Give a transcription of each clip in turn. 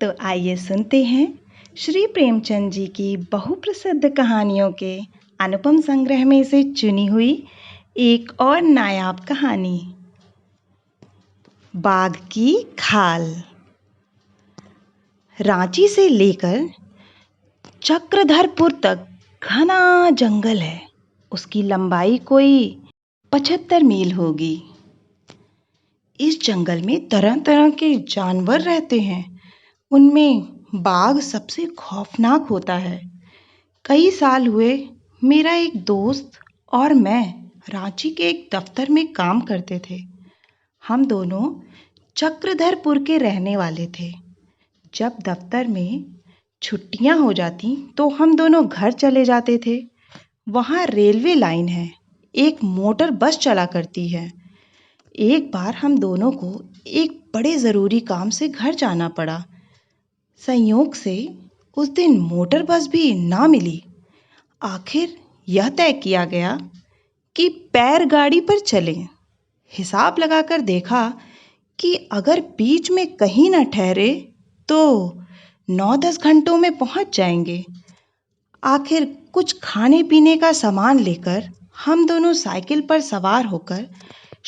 तो आइए सुनते हैं श्री प्रेमचंद जी की बहुप्रसिद्ध कहानियों के अनुपम संग्रह में से चुनी हुई एक और नायाब कहानी, बाघ की खाल। रांची से लेकर चक्रधरपुर तक घना जंगल है। उसकी लंबाई कोई 75 मील होगी। इस जंगल में तरह तरह के जानवर रहते हैं। उनमें बाघ सबसे खौफनाक होता है। कई साल हुए मेरा एक दोस्त और मैं रांची के एक दफ्तर में काम करते थे। हम दोनों चक्रधरपुर के रहने वाले थे। जब दफ्तर में छुट्टियां हो जाती तो हम दोनों घर चले जाते थे। वहाँ रेलवे लाइन है, एक मोटर बस चला करती है। एक बार हम दोनों को एक बड़े ज़रूरी काम से घर जाना पड़ा। संयोग से उस दिन मोटर बस भी ना मिली। आखिर यह तय किया गया कि पैर गाड़ी पर चलें। हिसाब लगाकर देखा कि अगर बीच में कहीं न ठहरे तो 9-10 घंटों में पहुंच जाएंगे। आखिर कुछ खाने पीने का सामान लेकर हम दोनों साइकिल पर सवार होकर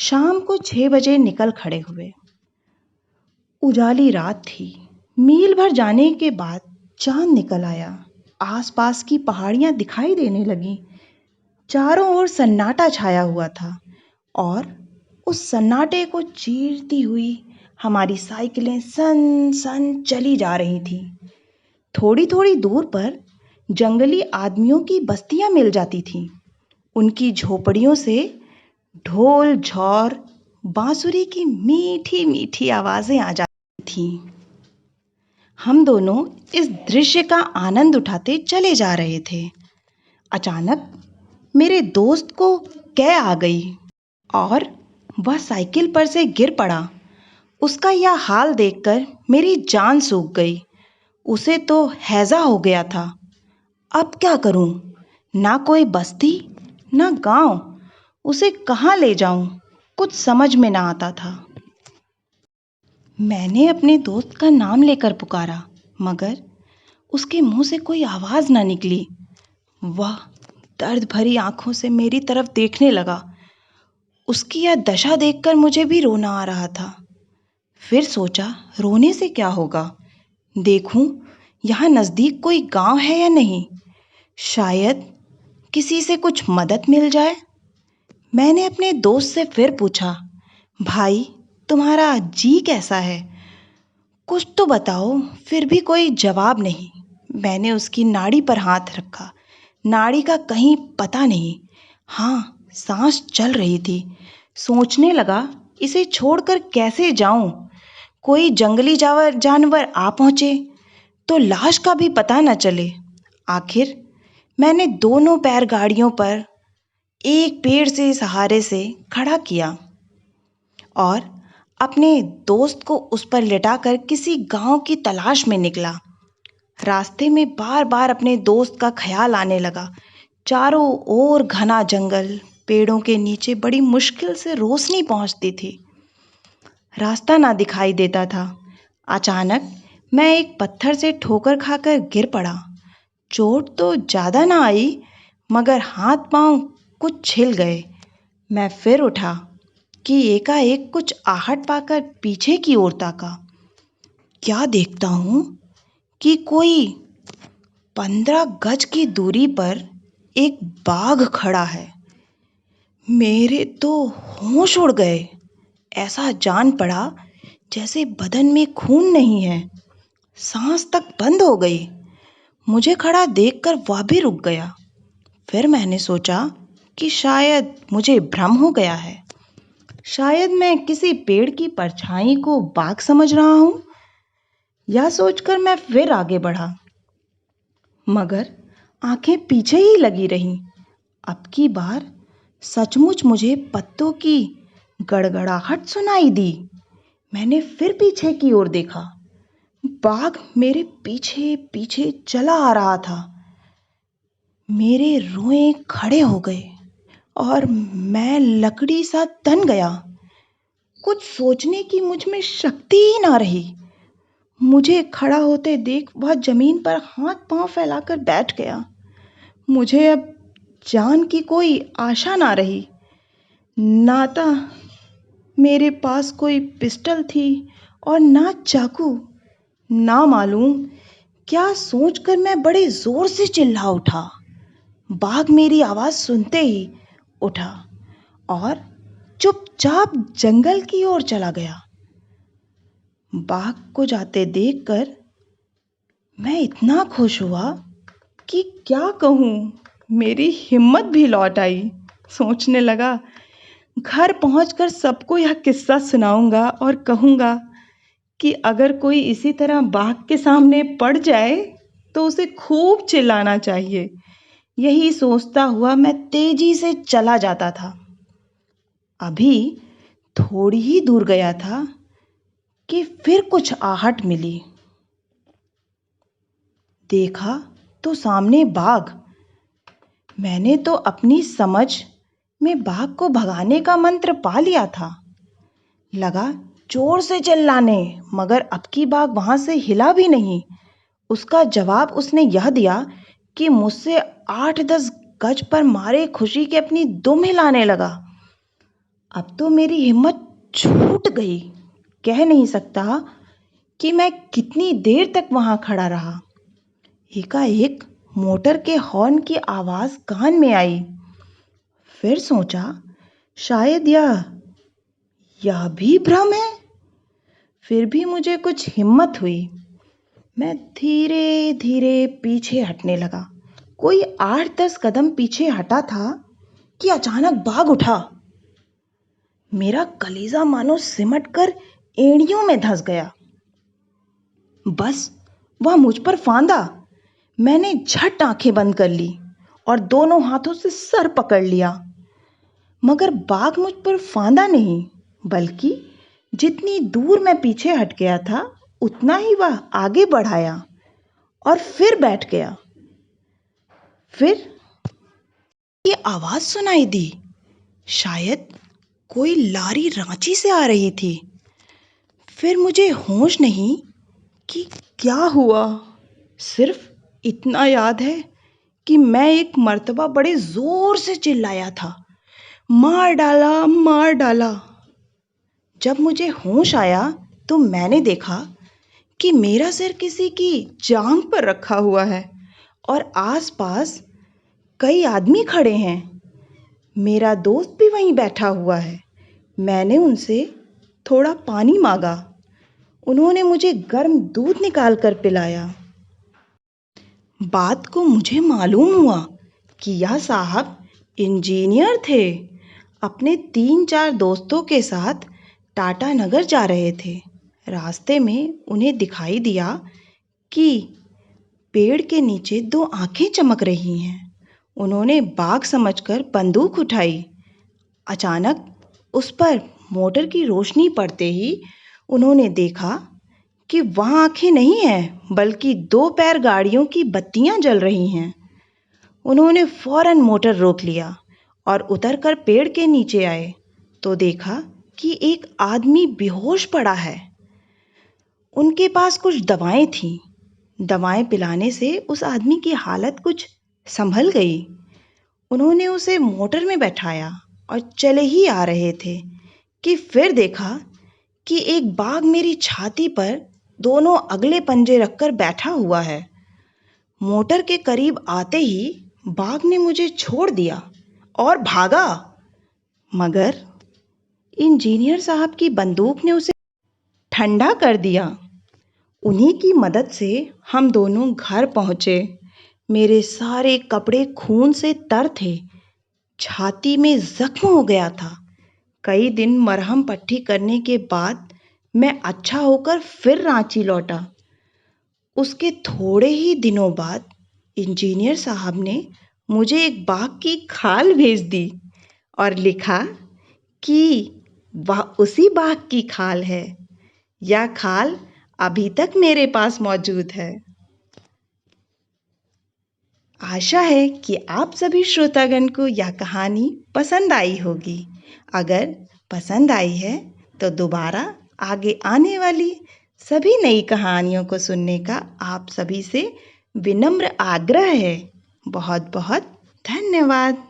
शाम को 6 बजे निकल खड़े हुए। उजाली रात थी। मील भर जाने के बाद चांद निकल आया। आसपास की पहाड़ियां दिखाई देने लगीं। चारों ओर सन्नाटा छाया हुआ था और उस सन्नाटे को चीरती हुई हमारी साइकिलें सन सन चली जा रही थीं। थोड़ी थोड़ी दूर पर जंगली आदमियों की बस्तियां मिल जाती थीं। उनकी झोपड़ियों से ढोल झौर बांसुरी की मीठी मीठी आवाजें आ जाती थीं। हम दोनों इस दृश्य का आनंद उठाते चले जा रहे थे। अचानक मेरे दोस्त को कै आ गई और वह साइकिल पर से गिर पड़ा। उसका यह हाल देखकर मेरी जान सूख गई। उसे तो हैजा हो गया था। अब क्या करूं? ना कोई बस्ती ना गांव। उसे कहाँ ले जाऊं? कुछ समझ में ना आता था। मैंने अपने दोस्त का नाम लेकर पुकारा, मगर उसके मुंह से कोई आवाज ना निकली। वह दर्द भरी आंखों से मेरी तरफ देखने लगा। उसकी यह दशा देखकर मुझे भी रोना आ रहा था। फिर सोचा, रोने से क्या होगा? देखूं यहाँ नजदीक कोई गांव है या नहीं। शायद किसी से कुछ मदद मिल जाए। मैंने अपने दोस्त से फिर पूछा, भाई तुम्हारा जी कैसा है? कुछ तो बताओ। फिर भी कोई जवाब नहीं। मैंने उसकी नाड़ी पर हाथ रखा। नाड़ी का कहीं पता नहीं। हाँ, सांस चल रही थी। सोचने लगा, इसे छोड़कर कैसे जाऊं? कोई जंगली जानवर आ पहुंचे तो लाश का भी पता न चले। आखिर मैंने दोनों पैर गाड़ियों पर एक पेड़ से सहारे से खड़ा किया और अपने दोस्त को उस पर लिटाकर किसी गांव की तलाश में निकला। रास्ते में बार बार अपने दोस्त का ख्याल आने लगा। चारों ओर घना जंगल, पेड़ों के नीचे बड़ी मुश्किल से रोशनी पहुंचती थी। रास्ता ना दिखाई देता था। अचानक मैं एक पत्थर से ठोकर खाकर गिर पड़ा। चोट तो ज़्यादा ना आई, मगर हाथ पांव कुछ छिल गए। मैं फिर उठा कि एकाएक कुछ आहट पाकर पीछे की ओर ताका। क्या देखता हूँ कि कोई 15 गज की दूरी पर एक बाघ खड़ा है। मेरे तो होश उड़ गए। ऐसा जान पड़ा जैसे बदन में खून नहीं है। सांस तक बंद हो गई। मुझे खड़ा देखकर वह भी रुक गया। फिर मैंने सोचा कि शायद मुझे भ्रम हो गया है। शायद मैं किसी पेड़ की परछाई को बाघ समझ रहा हूँ। यह सोचकर मैं फिर आगे बढ़ा, मगर आंखें पीछे ही लगी रहीं। अब की बार सचमुच मुझे पत्तों की गड़गड़ाहट सुनाई दी। मैंने फिर पीछे की ओर देखा। बाघ मेरे पीछे पीछे चला आ रहा था। मेरे रोए खड़े हो गए और मैं लकड़ी सा तन गया। कुछ सोचने की मुझ में शक्ति ही ना रही। मुझे खड़ा होते देख वह जमीन पर हाथ पांव फैलाकर बैठ गया। मुझे अब जान की कोई आशा ना रही। नाता मेरे पास कोई पिस्टल थी और ना चाकू। ना मालूम क्या सोचकर मैं बड़े जोर से चिल्ला उठा। बाघ मेरी आवाज सुनते ही उठा और चुपचाप जंगल की ओर चला गया। बाघ को जाते देखकर मैं इतना खुश हुआ कि क्या कहूँ। मेरी हिम्मत भी लौट आई। सोचने लगा, घर पहुंचकर सबको यह किस्सा सुनाऊंगा और कहूंगा कि अगर कोई इसी तरह बाघ के सामने पड़ जाए तो उसे खूब चिल्लाना चाहिए। यही सोचता हुआ मैं तेजी से चला जाता था। अभी थोड़ी ही दूर गया था कि फिर कुछ आहट मिली। देखा तो सामने बाघ। मैंने तो अपनी समझ में बाघ को भगाने का मंत्र पा लिया था। लगा जोर से चिल्लाने, मगर अब की बाघ वहां से हिला भी नहीं। उसका जवाब उसने यह दिया कि मुझसे 8-10 गज पर मारे खुशी के अपनी दुम हिलाने लगा। अब तो मेरी हिम्मत छूट गई। कह नहीं सकता कि मैं कितनी देर तक वहां खड़ा रहा। एकाएक मोटर के हॉर्न की आवाज कान में आई। फिर सोचा, शायद यह भी भ्रम है। फिर भी मुझे कुछ हिम्मत हुई। मैं धीरे धीरे पीछे हटने लगा। कोई 8-10 कदम पीछे हटा था कि अचानक बाघ उठा। मेरा कलेजा मानो सिमट कर एड़ियों में धंस गया। बस वह मुझ पर फांदा। मैंने झट आंखें बंद कर ली और दोनों हाथों से सर पकड़ लिया। मगर बाघ मुझ पर फांदा नहीं, बल्कि जितनी दूर मैं पीछे हट गया था उतना ही वह आगे बढ़ाया और फिर बैठ गया। फिर ये आवाज सुनाई दी। शायद कोई लारी रांची से आ रही थी। फिर मुझे होश नहीं कि क्या हुआ। सिर्फ इतना याद है कि मैं एक मर्तबा बड़े जोर से चिल्लाया था, मार डाला, मार डाला। जब मुझे होश आया तो मैंने देखा कि मेरा सिर किसी की जांघ पर रखा हुआ है और आसपास कई आदमी खड़े हैं। मेरा दोस्त भी वहीं बैठा हुआ है। मैंने उनसे थोड़ा पानी मांगा। उन्होंने मुझे गर्म दूध निकाल कर पिलाया। बात को मुझे मालूम हुआ कि यह साहब इंजीनियर थे। अपने 3-4 दोस्तों के साथ टाटा नगर जा रहे थे। रास्ते में उन्हें दिखाई दिया कि पेड़ के नीचे 2 आंखें चमक रही हैं। उन्होंने बाघ समझकर बंदूक उठाई। अचानक उस पर मोटर की रोशनी पड़ते ही उन्होंने देखा कि वहाँ आंखें नहीं हैं, बल्कि 2 पैर गाड़ियों की बत्तियां जल रही हैं। उन्होंने फौरन मोटर रोक लिया और उतरकर पेड़ के नीचे आए तो देखा कि एक आदमी बेहोश पड़ा है। उनके पास कुछ दवाएं थीं। दवाएं पिलाने से उस आदमी की हालत कुछ संभल गई। उन्होंने उसे मोटर में बैठाया और चले ही आ रहे थे कि फिर देखा कि एक बाघ मेरी छाती पर दोनों अगले पंजे रखकर बैठा हुआ है। मोटर के करीब आते ही बाघ ने मुझे छोड़ दिया और भागा। मगर इंजीनियर साहब की बंदूक ने उसे ठंडा कर दिया। उन्हीं की मदद से हम दोनों घर पहुंचे। मेरे सारे कपड़े खून से तर थे। छाती में जख्म हो गया था। कई दिन मरहम पट्टी करने के बाद मैं अच्छा होकर फिर रांची लौटा। उसके थोड़े ही दिनों बाद इंजीनियर साहब ने मुझे एक बाघ की खाल भेज दी और लिखा कि वह उसी बाघ की खाल है। यह खाल अभी तक मेरे पास मौजूद है। आशा है कि आप सभी श्रोतागण को यह कहानी पसंद आई होगी। अगर पसंद आई है तो दोबारा आगे आने वाली सभी नई कहानियों को सुनने का आप सभी से विनम्र आग्रह है। बहुत बहुत धन्यवाद।